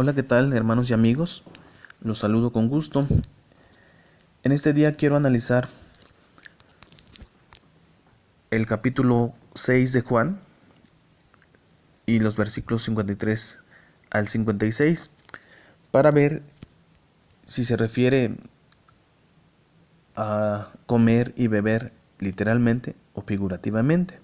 Hola, ¿qué tal, hermanos y amigos? Los saludo con gusto. En este día quiero analizar el capítulo 6 de Juan y los versículos 53 al 56 para ver si se refiere a comer y beber literalmente o figurativamente.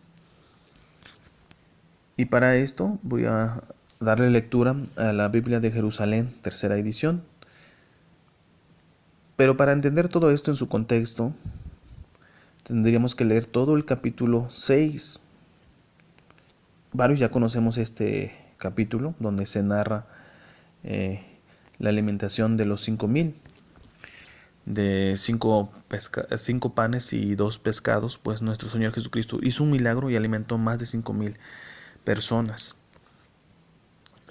Y para esto voy a darle lectura a la Biblia de Jerusalén, tercera edición. Pero para entender todo esto en su contexto, tendríamos que leer todo el capítulo 6. Varios ya conocemos este capítulo donde se narra la alimentación de los 5,000, de cinco panes y 2 pescados. Pues nuestro Señor Jesucristo hizo un milagro y alimentó más de 5,000 personas.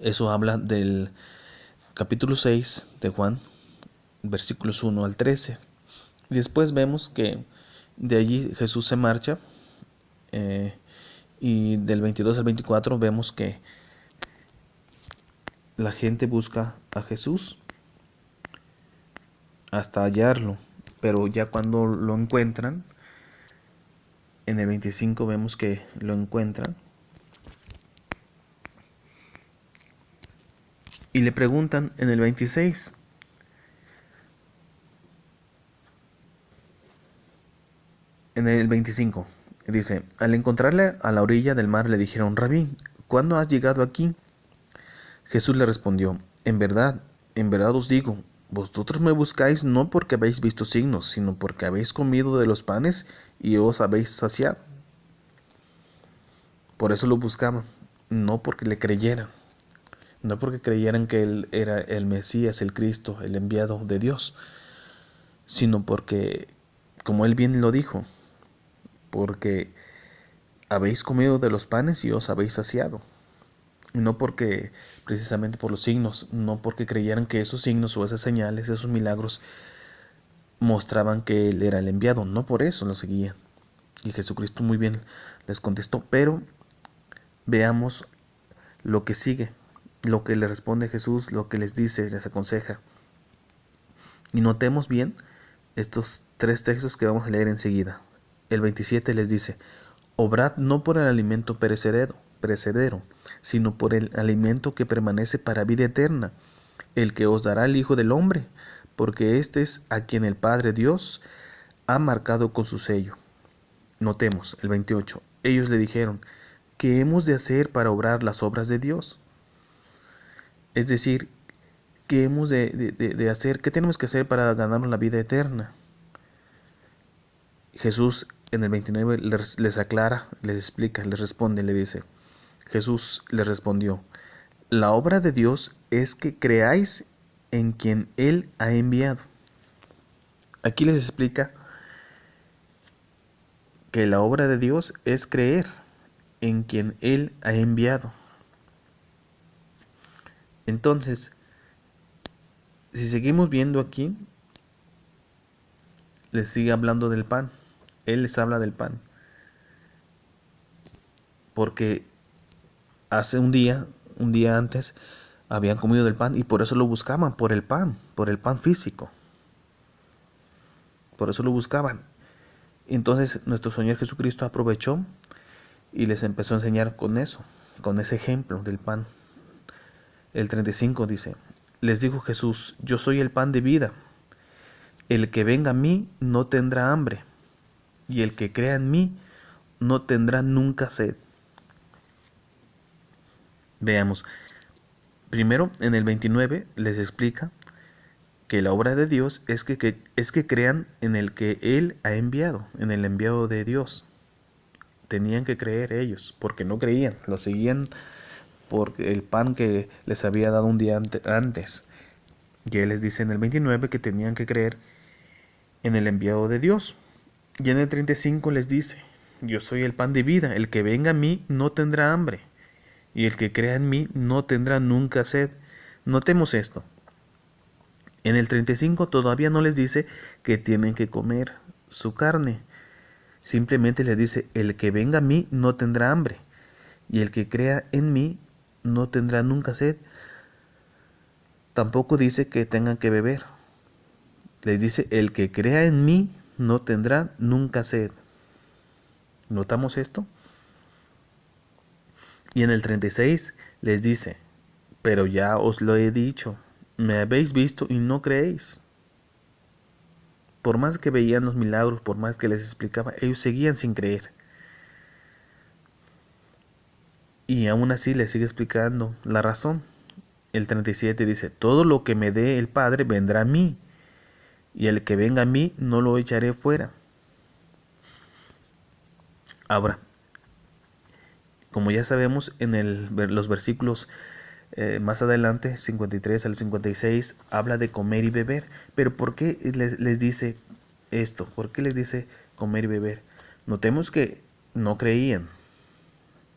Eso habla del capítulo 6 de Juan, versículos 1 al 13. Después vemos que de allí Jesús se marcha, y del 22 al 24 vemos que la gente busca a Jesús hasta hallarlo, pero ya cuando lo encuentran, en el 25 vemos que lo encuentran y le preguntan en el 26. En el 25 dice: al encontrarle a la orilla del mar le dijeron: Rabí, ¿cuándo has llegado aquí? Jesús le respondió: en verdad os digo, vosotros me buscáis no porque habéis visto signos, sino porque habéis comido de los panes y os habéis saciado. Por eso lo buscaban, no porque le creyeran, no porque creyeran que él era el Mesías, el Cristo, el enviado de Dios, sino porque, como él bien lo dijo, porque habéis comido de los panes y os habéis saciado. Y no porque, precisamente por los signos, no porque creyeran que esos signos o esas señales, esos milagros mostraban que él era el enviado, no por eso lo seguían. Y Jesucristo muy bien les contestó, pero veamos lo que sigue, lo que le responde Jesús, lo que les dice, les aconseja. Y notemos bien estos 3 textos que vamos a leer enseguida. El 27 les dice: obrad no por el alimento perecedero, sino por el alimento que permanece para vida eterna, el que os dará el Hijo del Hombre, porque este es a quien el Padre Dios ha marcado con su sello. Notemos el 28. Ellos le dijeron: ¿qué hemos de hacer para obrar las obras de Dios? Es decir, ¿qué hemos de hacer? ¿Qué tenemos que hacer para ganarnos la vida eterna? Jesús en el 29 les aclara, les explica, les responde, le dice: Jesús les respondió: la obra de Dios es que creáis en quien Él ha enviado. Aquí les explica que la obra de Dios es creer en quien Él ha enviado. Entonces, si seguimos viendo aquí, les sigue hablando del pan. Él les habla del pan. Porque hace un día antes, habían comido del pan y por eso lo buscaban, por el pan físico. Por eso lo buscaban. Entonces nuestro Señor Jesucristo aprovechó y les empezó a enseñar con eso, con ese ejemplo del pan. El 35 dice: les dijo Jesús: yo soy el pan de vida. El que venga a mí no tendrá hambre, y el que crea en mí no tendrá nunca sed. Veamos. Primero, en el 29 les explica que la obra de Dios es que crean en el que Él ha enviado, en el enviado de Dios. Tenían que creer ellos, porque no creían, lo seguían por el pan que les había dado un día antes. Y Él les dice en el 29 que tenían que creer en el enviado de Dios. Y en el 35 les dice: yo soy el pan de vida, el que venga a mí no tendrá hambre, y el que crea en mí no tendrá nunca sed. Notemos esto. En el 35 todavía no les dice que tienen que comer su carne. Simplemente les dice: el que venga a mí no tendrá hambre, y el que crea en mí no tendrá nunca sed. tampoco dice que tengan que beber. Les dice, el que crea en mí no tendrá nunca sed. ¿Notamos esto? Y en el 36 les dice, pero ya os lo he dicho, me habéis visto y no creéis. Por más que veían los milagros, por más que les explicaba, ellos seguían sin creer. Y aún así les sigue explicando la razón. El 37 dice, todo lo que me dé el Padre vendrá a mí, y el que venga a mí no lo echaré fuera. Ahora, como ya sabemos, en los versículos más adelante, 53 al 56, habla de comer y beber. Pero ¿por qué les dice esto? ¿Por qué les dice comer y beber? Notemos que no creían,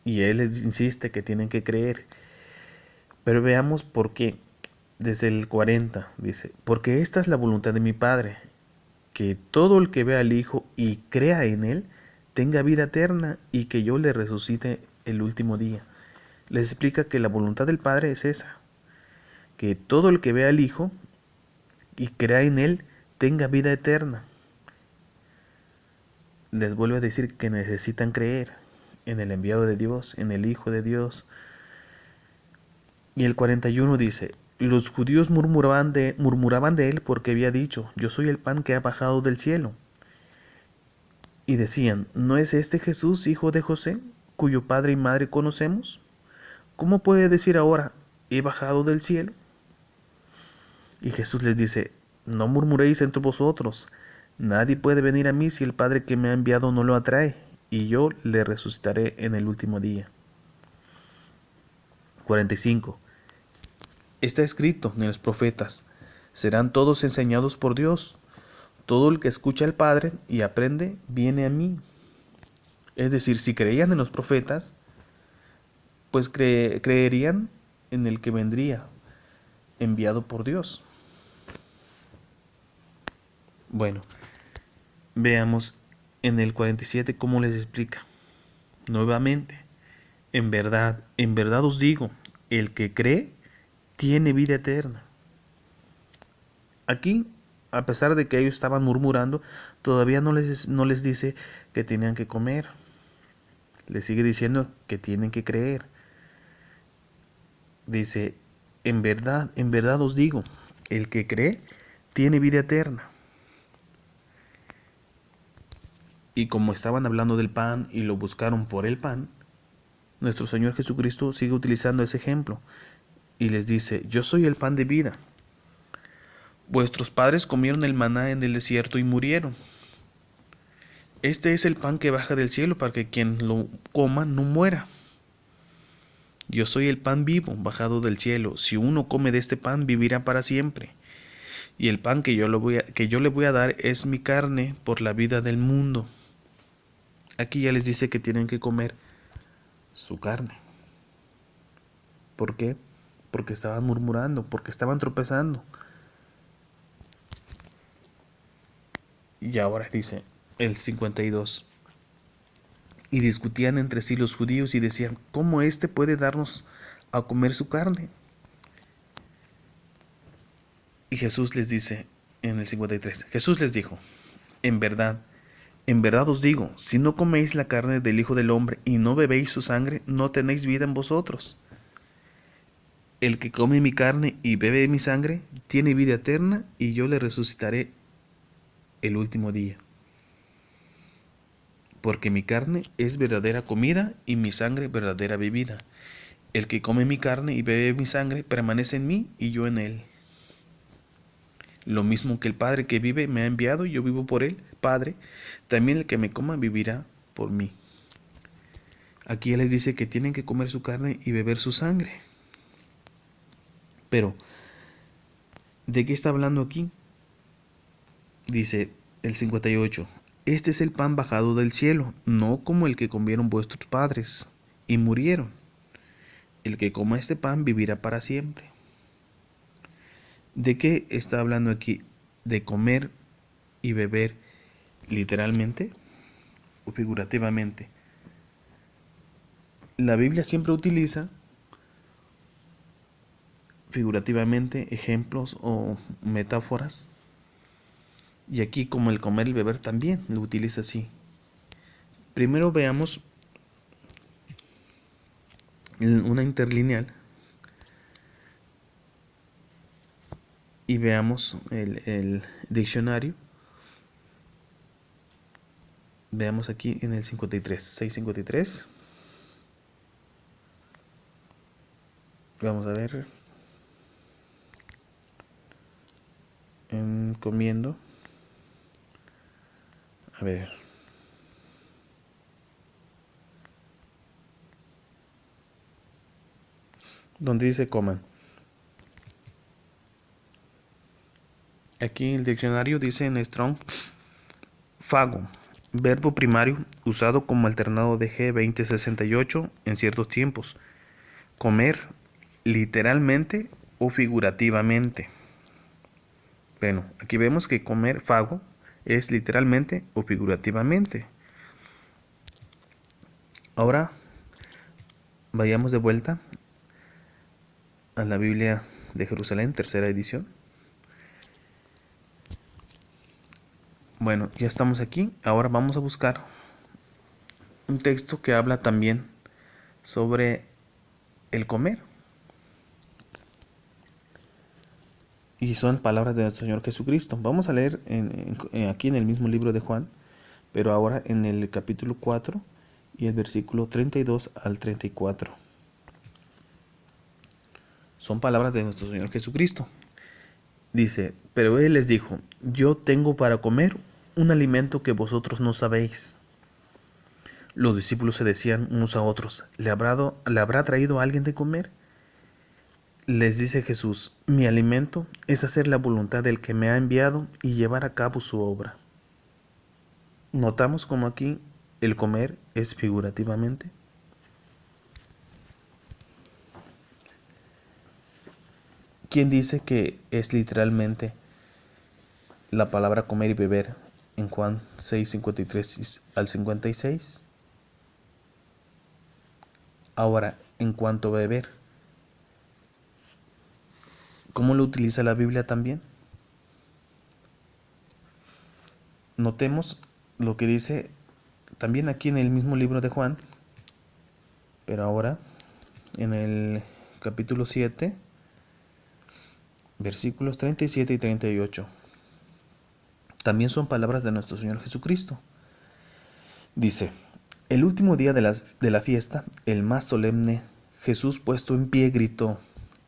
y él les insiste que tienen que creer. Pero veamos por qué. Desde el 40 dice, porque esta es la voluntad de mi Padre, que todo el que vea al Hijo y crea en Él, tenga vida eterna y que yo le resucite el último día. Les explica que la voluntad del Padre es esa, que todo el que vea al Hijo y crea en Él, tenga vida eterna. Les vuelve a decir que necesitan creer en el enviado de Dios, en el Hijo de Dios. Y el 41 dice, los judíos murmuraban de él porque había dicho, yo soy el pan que ha bajado del cielo. Y decían, ¿no es este Jesús, hijo de José, cuyo padre y madre conocemos? ¿Cómo puede decir ahora, he bajado del cielo? Y Jesús les dice, no murmuréis entre vosotros, nadie puede venir a mí si el Padre que me ha enviado no lo atrae, y yo le resucitaré en el último día. 45. Está escrito en los profetas, serán todos enseñados por Dios. Todo el que escucha al Padre y aprende, viene a mí. Es decir, si creían en los profetas, pues creerían en el que vendría, enviado por Dios. Bueno, veamos en el 47 cómo les explica. Nuevamente, en verdad os digo, el que cree tiene vida eterna. Aquí, a pesar de que ellos estaban murmurando, todavía no les dice que tenían que comer. Les sigue diciendo que tienen que creer. Dice, en verdad os digo, el que cree tiene vida eterna. Y como estaban hablando del pan y lo buscaron por el pan, nuestro Señor Jesucristo sigue utilizando ese ejemplo y les dice, yo soy el pan de vida. Vuestros padres comieron el maná en el desierto y murieron. Este es el pan que baja del cielo para que quien lo coma no muera. Yo soy el pan vivo, bajado del cielo. Si uno come de este pan, vivirá para siempre. Y el pan que yo le voy a dar es mi carne por la vida del mundo. Aquí ya les dice que tienen que comer su carne. ¿Por qué? Porque estaban murmurando, porque estaban tropezando. Y ahora dice el 52. Y discutían entre sí los judíos y decían, ¿cómo éste puede darnos a comer su carne? Y Jesús les dice en el 53, Jesús les dijo, en verdad os digo, si no coméis la carne del Hijo del Hombre y no bebéis su sangre, no tenéis vida en vosotros. El que come mi carne y bebe mi sangre, tiene vida eterna, y yo le resucitaré el último día. Porque mi carne es verdadera comida y mi sangre verdadera bebida. El que come mi carne y bebe mi sangre permanece en mí y yo en él. Lo mismo que el Padre que vive me ha enviado y yo vivo por él, Padre, también el que me coma vivirá por mí. Aquí él les dice que tienen que comer su carne y beber su sangre. Pero, ¿de qué está hablando aquí? Dice el 58, este es el pan bajado del cielo, no como el que comieron vuestros padres y murieron. El que coma este pan vivirá para siempre. ¿De qué está hablando aquí? ¿De comer y beber literalmente o figurativamente? La Biblia siempre utiliza figurativamente ejemplos o metáforas. Y aquí como el comer y beber también lo utiliza así. Primero veamos una interlineal y veamos el diccionario. Veamos aquí en el 53, 653. Vamos a ver. Comiendo. A ver. Donde dice coman. Aquí el diccionario dice en Strong, fago, verbo primario usado como alternado de G2068 en ciertos tiempos. Comer, literalmente o figurativamente. Bueno, aquí vemos que comer, fago, es literalmente o figurativamente. Ahora vayamos de vuelta a la Biblia de Jerusalén, tercera edición. Bueno, ya estamos aquí. Ahora vamos a buscar un texto que habla también sobre el comer. Y son palabras de nuestro Señor Jesucristo. Vamos a leer aquí en el mismo libro de Juan, pero ahora en el capítulo 4 y el versículo 32 al 34. Son palabras de nuestro Señor Jesucristo. Dice, pero Él les dijo, yo tengo para comer un alimento que vosotros no sabéis. Los discípulos se decían unos a otros, ¿le habrá traído alguien de comer? Les dice Jesús, mi alimento es hacer la voluntad del que me ha enviado y llevar a cabo su obra. Notamos como aquí el comer es figurativamente. ¿Quién dice que es literalmente la palabra comer y beber en Juan 6:53 al 56? Ahora, en cuanto a beber, ¿cómo lo utiliza la Biblia también? Notemos lo que dice también aquí en el mismo libro de Juan, pero ahora en el capítulo 7, versículos 37 y 38. También son palabras de nuestro Señor Jesucristo. Dice, el último día de la fiesta, el más solemne, Jesús puesto en pie gritó,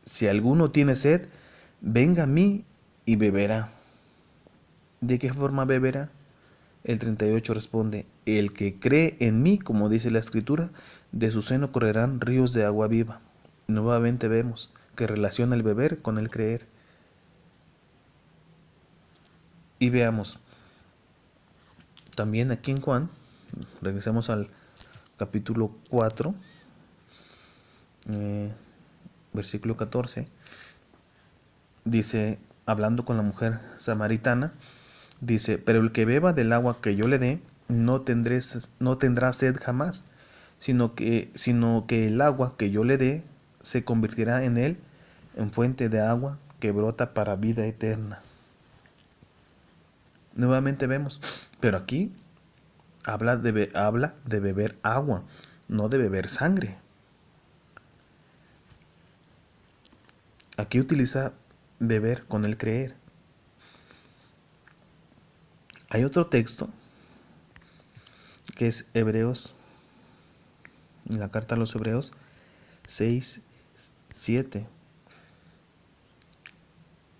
si alguno tiene sed, venga a mí y beberá. ¿De qué forma beberá? El 38 responde, el que cree en mí, como dice la Escritura, de su seno correrán ríos de agua viva. Nuevamente vemos que relaciona el beber con el creer. Y veamos, también aquí en Juan, regresemos al capítulo 4, versículo 14, dice, hablando con la mujer samaritana, dice, pero el que beba del agua que yo le dé, no tendrá sed jamás, sino que el agua que yo le dé se convertirá en él en fuente de agua que brota para vida eterna. Nuevamente vemos, pero aquí habla de beber agua, no de beber sangre. Aquí utiliza beber con el creer. Hay otro texto que es Hebreos, en la carta a los Hebreos 6:7.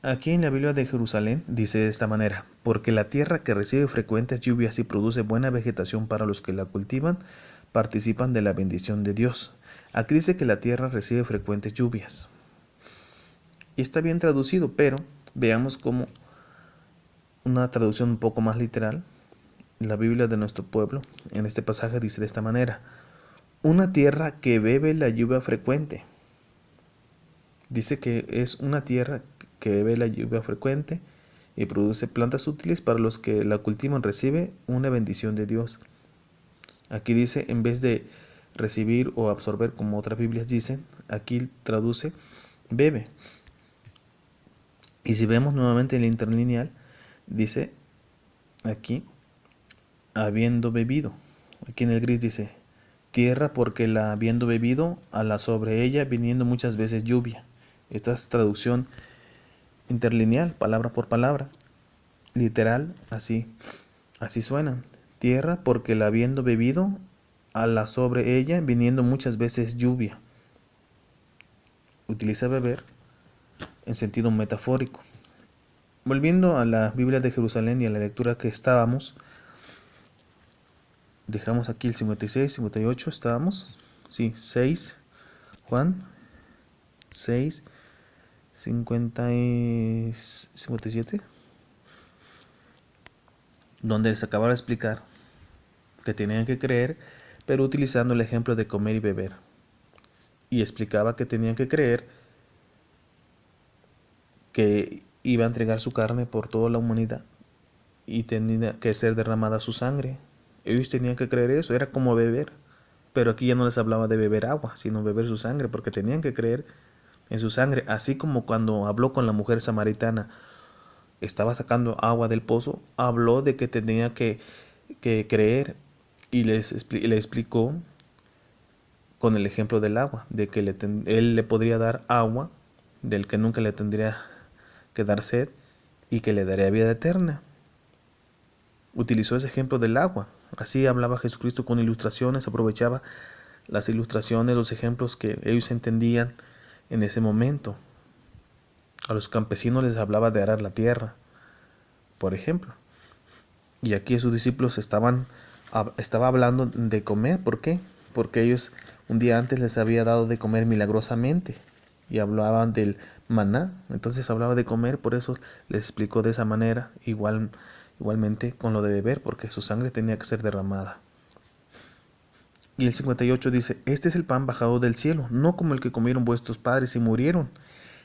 Aquí en la Biblia de Jerusalén dice de esta manera, porque la tierra que recibe frecuentes lluvias y produce buena vegetación para los que la cultivan, participan de la bendición de Dios. Aquí dice que la tierra recibe frecuentes lluvias. Y está bien traducido, pero veamos como una traducción un poco más literal. La Biblia de nuestro pueblo, en este pasaje dice de esta manera, una tierra que bebe la lluvia frecuente. Dice que es una tierra que bebe la lluvia frecuente y produce plantas útiles para los que la cultivan, recibe una bendición de Dios. Aquí dice, en vez de recibir o absorber como otras Biblias dicen, aquí traduce bebe. Y si vemos nuevamente el interlineal, dice aquí, habiendo bebido. Aquí en el gris dice, tierra porque la habiendo bebido, a la sobre ella viniendo muchas veces lluvia. Esta es traducción interlineal, palabra por palabra. Literal, así suenan. Tierra porque la habiendo bebido, a la sobre ella viniendo muchas veces lluvia. Utiliza beber en sentido metafórico. Volviendo a la Biblia de Jerusalén y a la lectura que estábamos, dejamos aquí el 56, 58, estábamos, sí, 6, Juan, 6, 50 y 57, donde les acababa de explicar que tenían que creer, pero utilizando el ejemplo de comer y beber. Y explicaba que tenían que creer que iba a entregar su carne por toda la humanidad y tenía que ser derramada su sangre. Ellos tenían que creer eso, era como beber. Pero aquí ya no les hablaba de beber agua, sino beber su sangre, porque tenían que creer en su sangre. Así como cuando habló con la mujer samaritana, estaba sacando agua del pozo, habló de que tenía que creer y le explicó con el ejemplo del agua, de que él le podría dar agua, del que nunca le tendría que dar sed y que le daría vida eterna. Utilizó ese ejemplo del agua. Así hablaba Jesucristo con ilustraciones, aprovechaba las ilustraciones, los ejemplos que ellos entendían en ese momento. A los campesinos les hablaba de arar la tierra, por ejemplo. Y aquí sus discípulos estaba hablando de comer. ¿Por qué? Porque ellos un día antes les había dado de comer milagrosamente y hablaban del maná. Entonces hablaba de comer, por eso les explicó de esa manera, igualmente con lo de beber, porque su sangre tenía que ser derramada. Y el 58 dice, este es el pan bajado del cielo, no como el que comieron vuestros padres y murieron.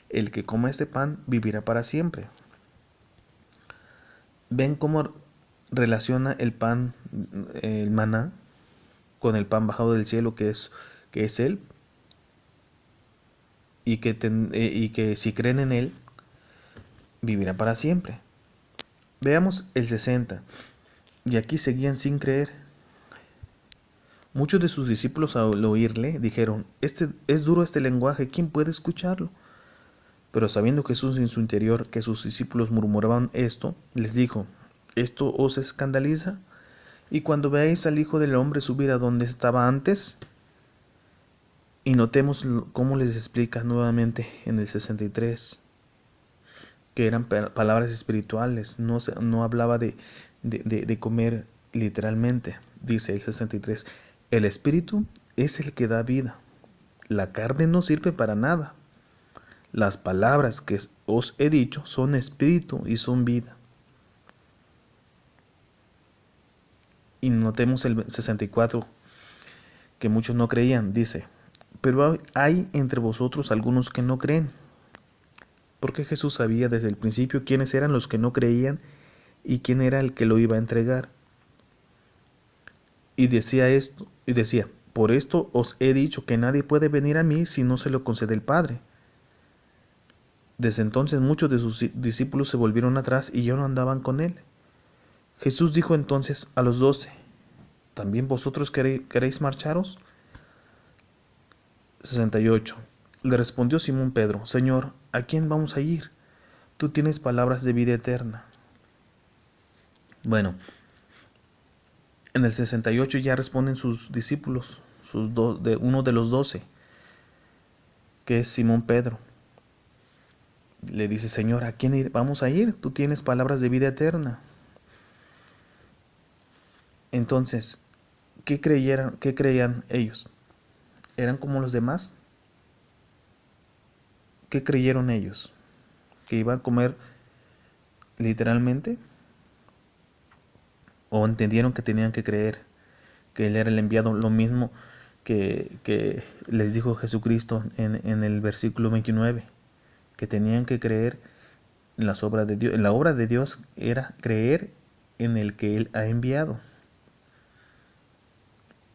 El que coma este pan vivirá para siempre. ¿Ven cómo relaciona el pan, el maná, con el pan bajado del cielo que es Él? Y que si creen en Él, vivirá para siempre. Veamos el 60. Y aquí seguían sin creer. Muchos de sus discípulos al oírle dijeron, es duro este lenguaje, ¿quién puede escucharlo? Pero sabiendo Jesús en su interior que sus discípulos murmuraban esto, les dijo, ¿esto os escandaliza? Y cuando veáis al Hijo del Hombre subir a donde estaba antes, y notemos cómo les explica nuevamente en el 63, que eran palabras espirituales, no hablaba de comer literalmente. Dice el 63, el Espíritu es el que da vida, la carne no sirve para nada. Las palabras que os he dicho son espíritu y son vida. Y notemos el 64, que muchos no creían, dice, pero hay entre vosotros algunos que no creen. Porque Jesús sabía desde el principio quiénes eran los que no creían y quién era el que lo iba a entregar. Y decía, por esto os he dicho que nadie puede venir a mí si no se lo concede el Padre. Desde entonces muchos de sus discípulos se volvieron atrás y ya no andaban con él. Jesús dijo entonces a los 12, ¿también vosotros queréis marcharos? 68. Le respondió Simón Pedro, Señor, ¿a quién vamos a ir? Tú tienes palabras de vida eterna. Bueno, en el 68 ya responden sus discípulos, uno de los 12, que es Simón Pedro. Le dice, Señor, ¿a quién vamos a ir? Tú tienes palabras de vida eterna. Entonces, ¿qué creían ellos? ¿Eran como los demás? ¿Qué creyeron ellos? ¿Que iban a comer literalmente? ¿O entendieron que tenían que creer que Él era el enviado? Lo mismo que les dijo Jesucristo en el versículo 29, que tenían que creer en las obras de Dios. En la obra de Dios era creer en el que Él ha enviado.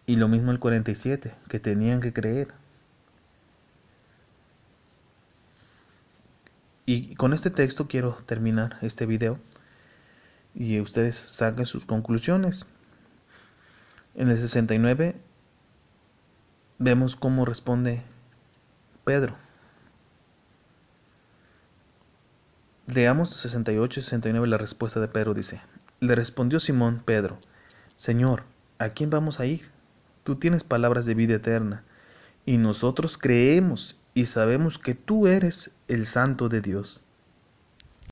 Y lo mismo el 47, que tenían que creer. Y con este texto quiero terminar este video y ustedes saquen sus conclusiones. En el 69 vemos cómo responde Pedro. Leamos 68 y 69 la respuesta de Pedro. Dice: le respondió Simón Pedro: Señor, ¿a quién vamos a ir? Tú tienes palabras de vida eterna, y nosotros creemos y sabemos que tú eres el Santo de Dios.